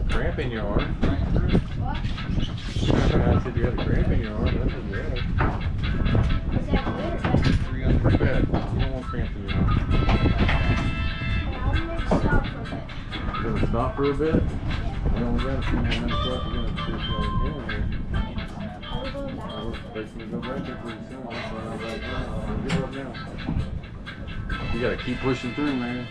Cramp in your arm. What? I said you had a cramp in your arm. That's what you had. Is that good? Pretty bad. You don't want cramp in your arm. I'm going to stop for a bit. You're gonna stop for a bit? We only got a few more minutes left. We're gonna see if we're again here. I'll go back. We're fixing to go back there pretty soon. That's why I'm right now. We'll give up now. You gotta keep pushing through, man.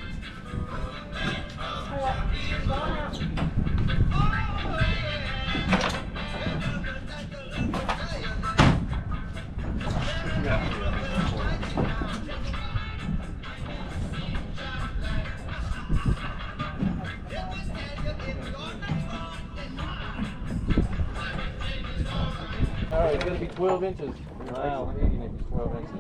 Alright, it's gonna be 12 inches. Wow. 80 inches, 12 inches.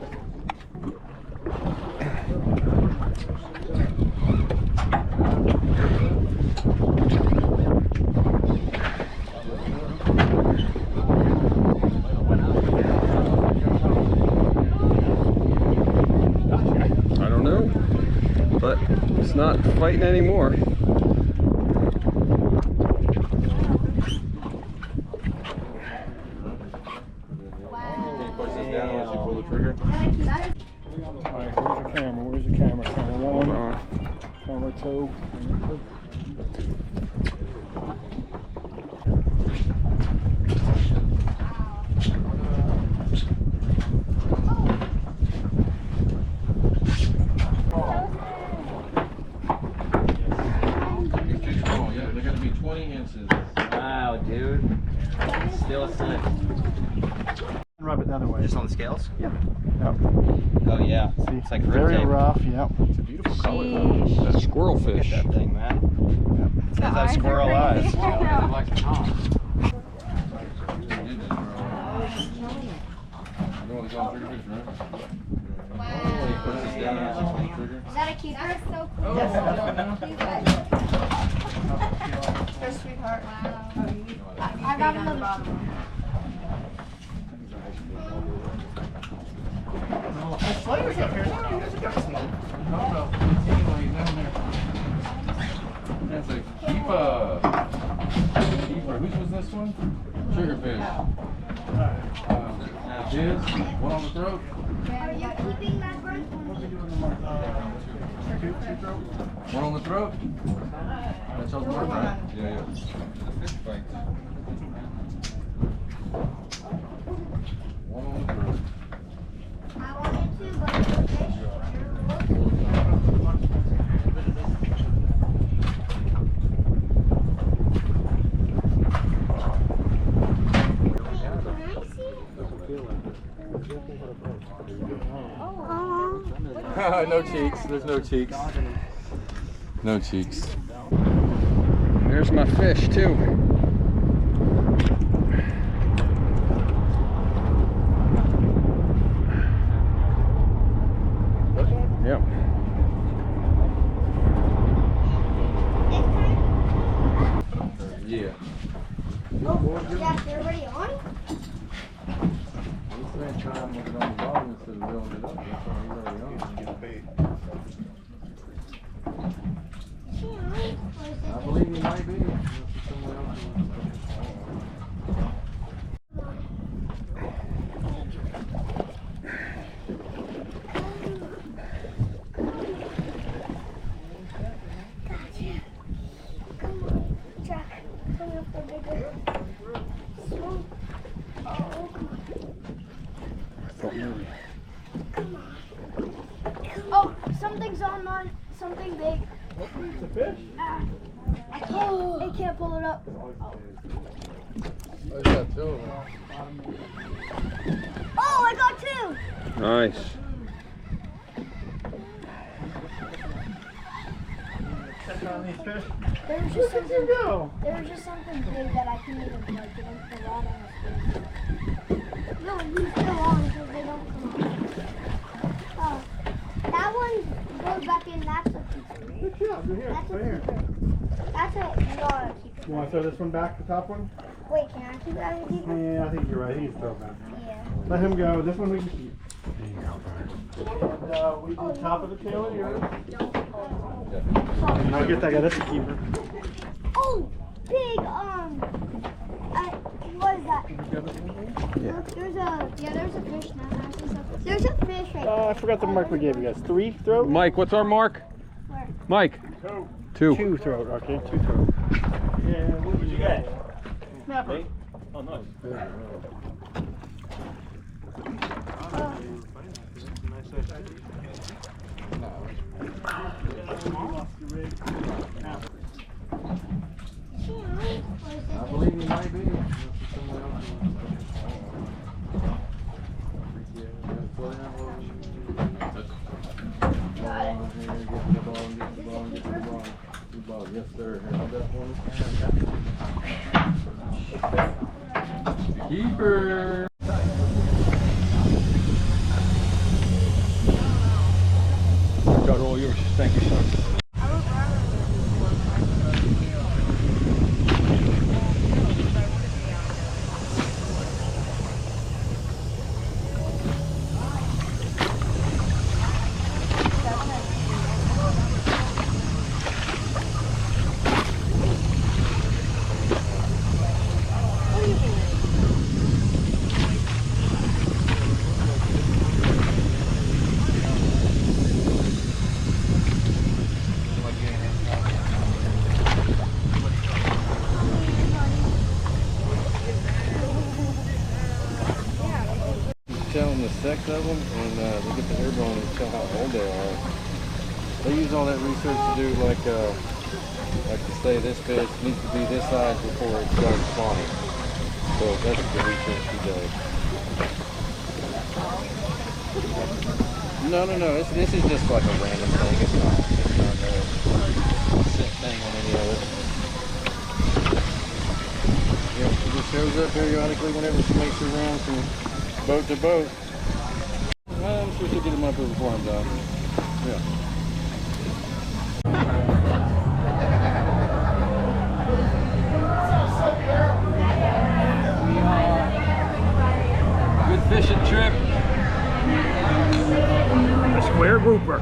I don't know, but it's not fighting anymore. Alright, where's the camera? Camera one, camera two. Yeah, they're gonna be 20 inches. Wow, dude. Still a sin. Rub it the other way. Just on the scales? Yep. Oh yeah. See, It's like very rib tape. rough. Yep. It's a beautiful color though. That's squirrel Look fish. at that thing, man. It says have squirrel eyes. Is that a keeper? That's so cool. Yes. Sweetheart. Wow. I got another one. Slayer's up here. There's a duck's name. That's a keeper. Whose was this one? Sugarfish. Jizz. One on the throat. Are you keeping that bird? One on the throat. That's all the right? Yeah. The fish bites. One on the throat. I wanted to, but the fish. No cheeks. There's no cheeks. No cheeks. There's my fish too. Yep. Yeah. Oh, is that already on? We'll spend time looking on the bottom instead of reeling it up. That's why he's already on. Get a bait. I believe he might be. Somewhere else. Oh, something's on something big. It's a fish. Oh. you can't pull it up. I got two of them. Oh, I got two. Nice. Check on these fish. There was just something. There was just something big that I couldn't even like get into the rod on the fish. No, he's still on because they don't come on. That one goes back in. That's a keeper. Good job. Good here. That's a Right here. keeper. That's a not a keeper. You want to throw this one back, the top one? Wait, can I keep it as a keeper? Yeah, I think you're right. He can throw it back. Yeah. Let him go. This one we can keep. And we do top of the tail of yours. And I'll get that guy. That's a keeper. Oh, big what is that? Yeah. Look, there's a fish now. There's a fish right I forgot the mark we gave you guys. 3 throat? Mike, what's our mark? Where? Mike. 2. 2. 2 throat. Okay, 2 throat. Yeah. What did you get? Snapper. Oh, nice. I believe he might be. Yes, sir. Keeper. Got all yours. Thank you, son. Tell them the sex of them and look at the hair bone and tell how old they are. They use all that research to do like to say this fish needs to be this size before it starts spawning. So that's the research he does. No. This is just like a random thing. It's not a set thing on any of it. Yep, it just shows up periodically whenever she makes her rounds from boat to boat. Well, I'm sure she'll get him up here before I'm done. Yeah. Good fishing trip. A square grouper.